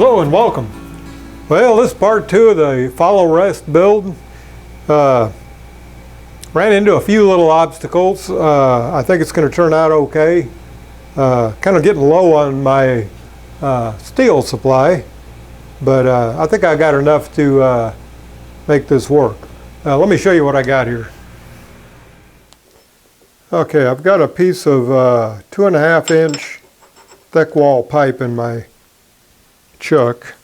Hello and welcome. Well, this is part 2 of the follow rest build. Ran into a few little obstacles. I think it's going to turn out okay. Kind of getting low on my steel supply, but I think I got enough to make this work. Let me show you what I got here. Okay, I've got a piece of 2.5 inch thick wall pipe in my chuck,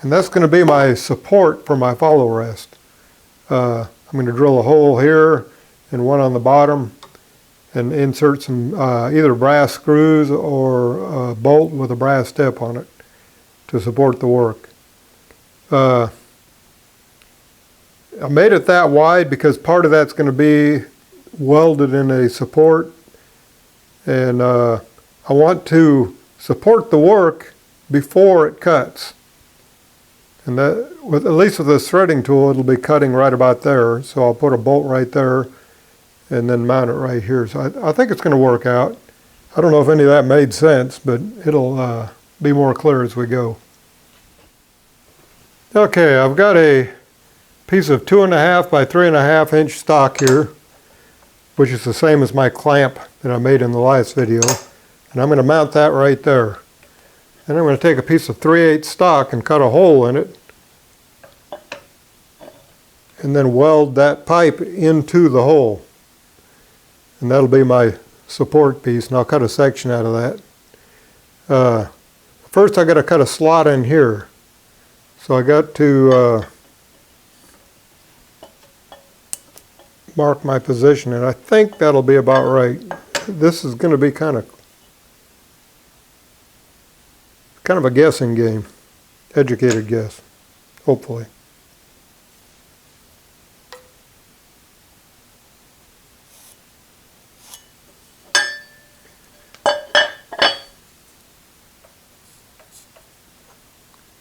and that's going to be my support for my follow rest. I'm going to drill a hole here and one on the bottom and insert some either brass screws or a bolt with a brass tip on it to support the work. I made it that wide because part of that's going to be welded in a support, and I want to support the work before it cuts. And that, at least with this threading tool, it'll be cutting right about there. So I'll put a bolt right there and then mount it right here. So I think it's going to work out. I don't know if any of that made sense, but it'll be more clear as we go. Okay, I've got a piece of 2.5 by 3.5 inch stock here, which is the same as my clamp that I made in the last video. And I'm going to mount that right there. And I'm going to take a piece of 3/8 stock and cut a hole in it, and then weld that pipe into the hole. And that'll be my support piece, and I'll cut a section out of that. First I got to cut a slot in here. So I got to mark my position, and I think that'll be about right. This is going to be kind of a guessing game, educated guess, hopefully.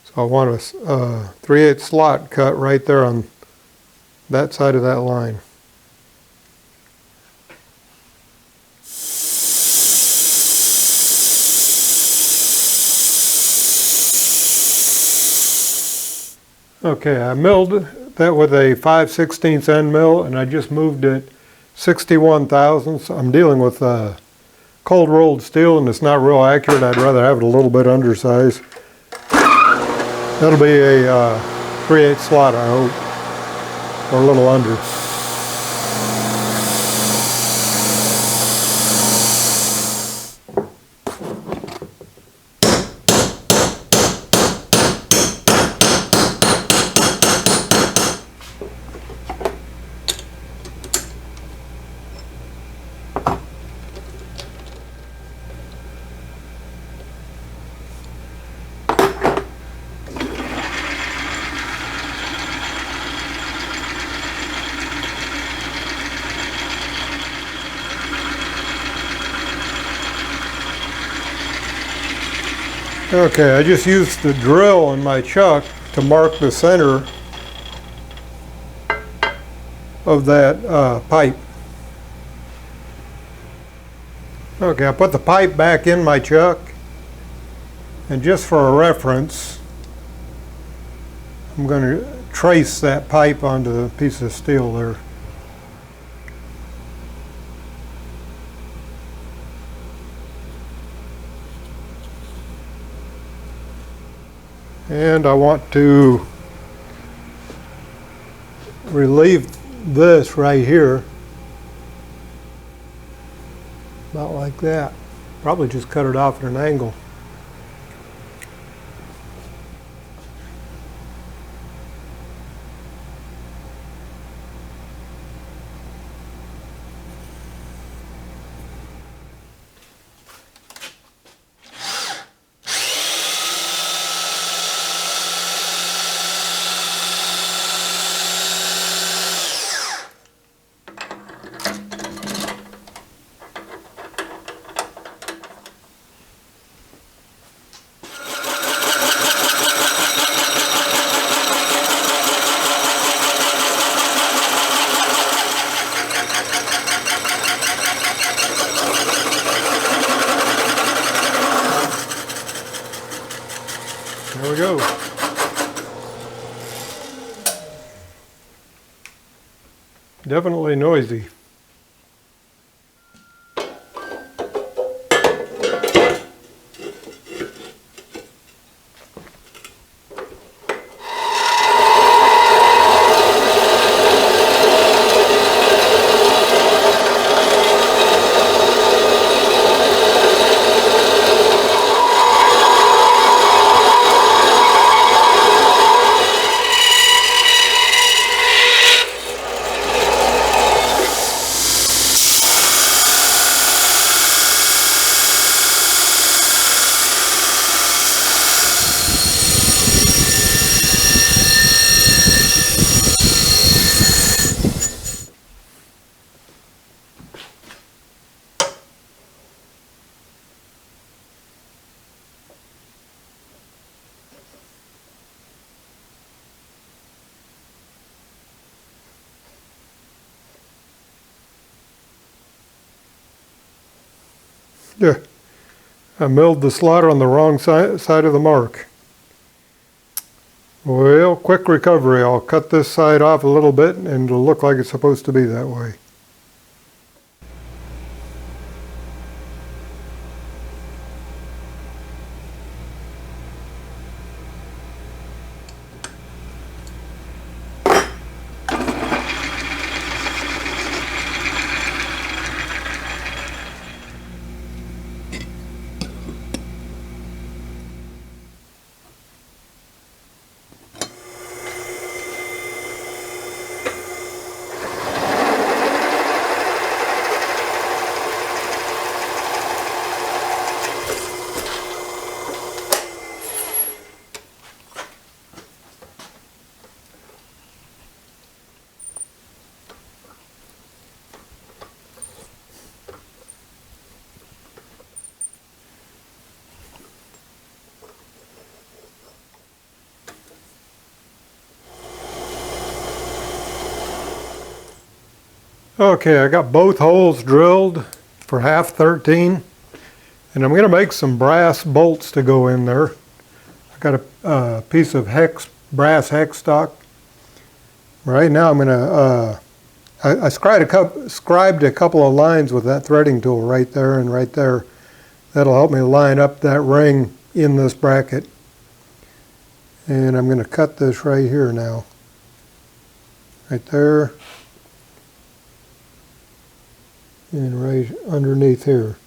So I want a 3/8 slot cut right there on that side of that line. Okay, I milled that with a 5/16 end mill, and I just moved it 61 thousandths. I'm dealing with cold rolled steel, and it's not real accurate. I'd rather have it a little bit undersized. That'll be a 3/8 slot, I hope, or a little under. Okay, I just used the drill in my chuck to mark the center of that pipe. Okay, I put the pipe back in my chuck, and just for a reference, I'm going to trace that pipe onto the piece of steel there. And I want to relieve this right here, about like that. Probably just cut it off at an angle. definitely noisy. Yeah, I milled the slaughter on the wrong side of the mark. Well, quick recovery. I'll cut this side off a little bit and it'll look like it's supposed to be that way. Okay, I got both holes drilled for 1/2 and I'm going to make some brass bolts to go in there. I got a piece of brass hex stock. Right now I'm going to, I scribed a couple of lines with that threading tool right there and right there. That'll help me line up that ring in this bracket. And I'm going to cut this right here now. Right there. And right underneath here.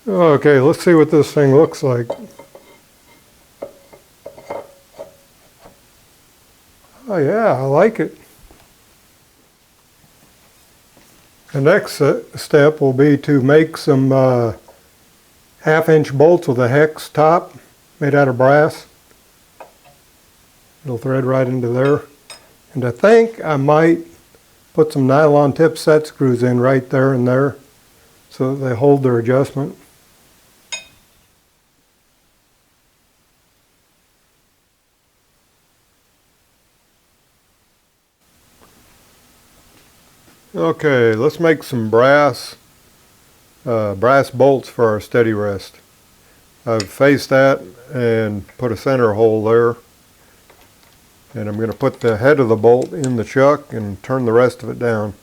Okay, let's see what this thing looks like. Oh yeah, I like it. The next step will be to make some 1/2-inch bolts with a hex top made out of brass. It'll thread right into there. And I think I might Put some nylon tip set screws in right there and there so that they hold their adjustment. Okay, let's make some brass bolts for our steady rest. I've faced that and put a center hole there. And I'm going to put the head of the bolt in the chuck and turn the rest of it down.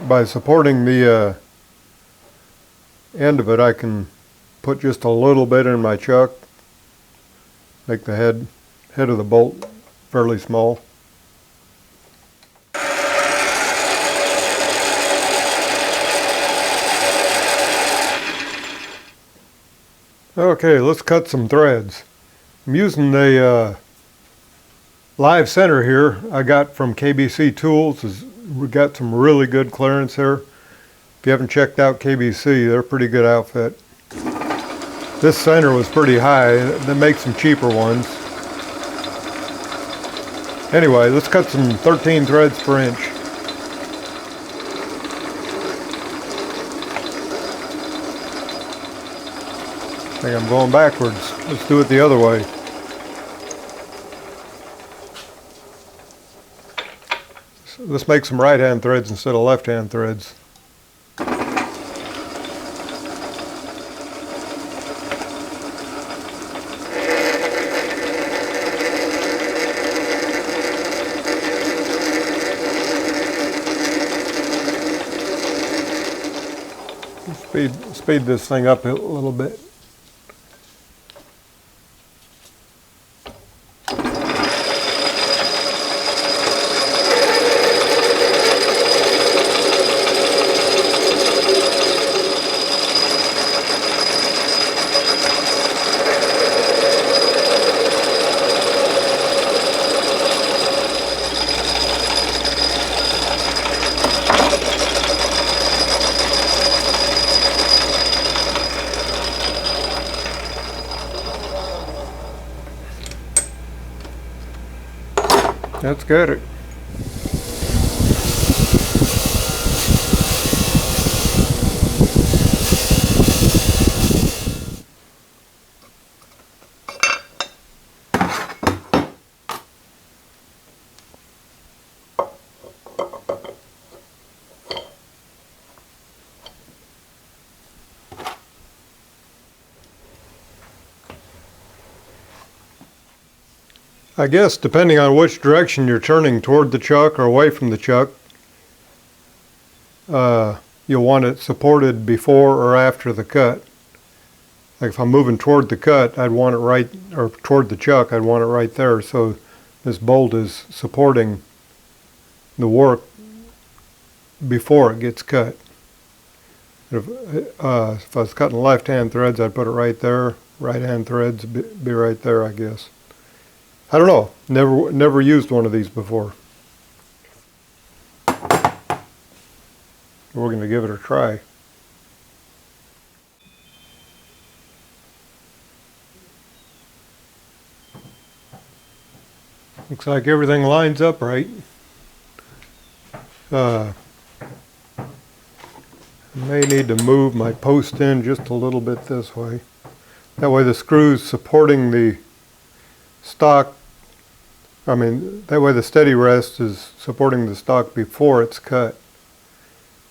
By supporting the end of it, I can put just a little bit in my chuck, make the head of the bolt fairly small. Okay, let's cut some threads. I'm using the live center here I got from KBC Tools. We got some really good clearance here. If you haven't checked out KBC, they're a pretty good outfit. This center was pretty high. They make some cheaper ones. Anyway, let's cut some 13 threads per inch. I think I'm going backwards. Let's do it the other way. So let's make some right-hand threads instead of left-hand threads. Speed this thing up a little bit. That's good. I guess depending on which direction you're turning, toward the chuck or away from the chuck, you'll want it supported before or after the cut. Like if I'm moving toward the cut, I'd want it right, or toward the chuck, I'd want it right there. So this bolt is supporting the work before it gets cut. If I was cutting left-hand threads, I'd put it right there. Right-hand threads be right there, I guess. I don't know. Never used one of these before. We're going to give it a try. Looks like everything lines up right. May need to move my post in just a little bit this way. That way the screws supporting the stock, that way the steady rest is supporting the stock before it's cut.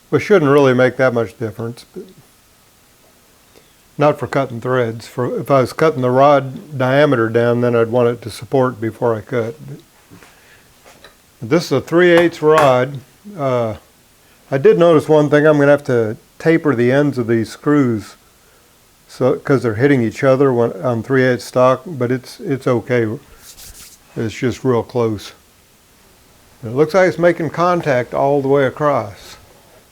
Which shouldn't really make that much difference, but not for cutting threads. If I was cutting the rod diameter down, then I'd want it to support before I cut. But this is a 3/8 rod. I did notice one thing. I'm going to have to taper the ends of these screws, so because they're hitting each other on 3/8 stock. But it's okay. It's just real close. It looks like it's making contact all the way across.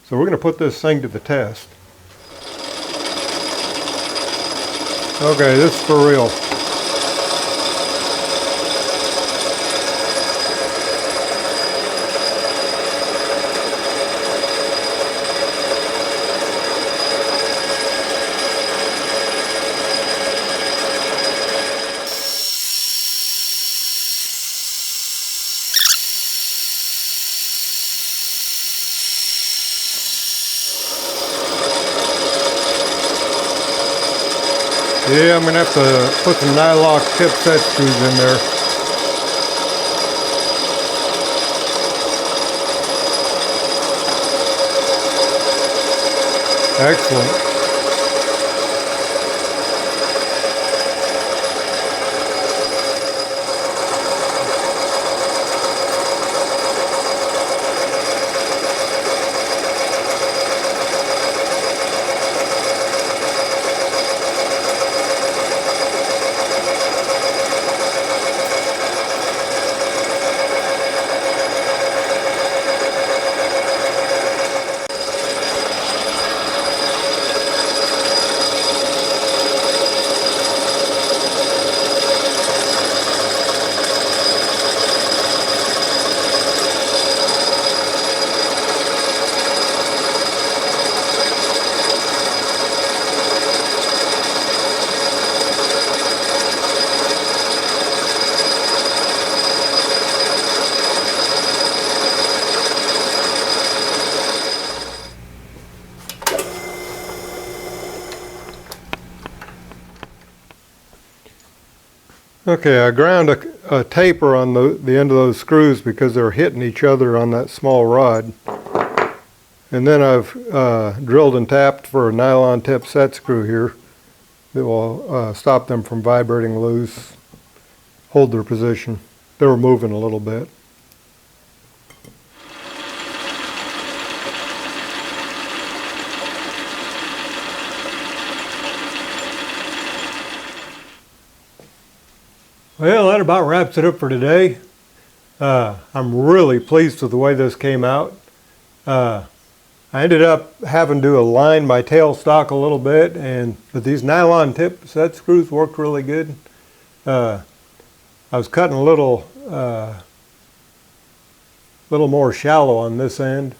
So we're going to put this thing to the test. Okay, this is for real. Yeah, I'm going to have to put some nylon tip set screws in there. Excellent. Okay, I ground a taper on the end of those screws because they're hitting each other on that small rod. And then I've drilled and tapped for a nylon tip set screw here that will stop them from vibrating loose, hold their position. They were moving a little bit. Well, that about wraps it up for today. I'm really pleased with the way this came out. I ended up having to align my tailstock a little bit, but these nylon tip set screws worked really good. I was cutting a little more shallow on this end.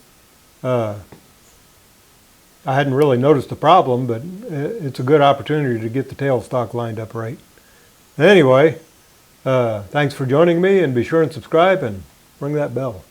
I hadn't really noticed the problem, but it's a good opportunity to get the tailstock lined up right. Anyway, thanks for joining me, and be sure and subscribe and ring that bell.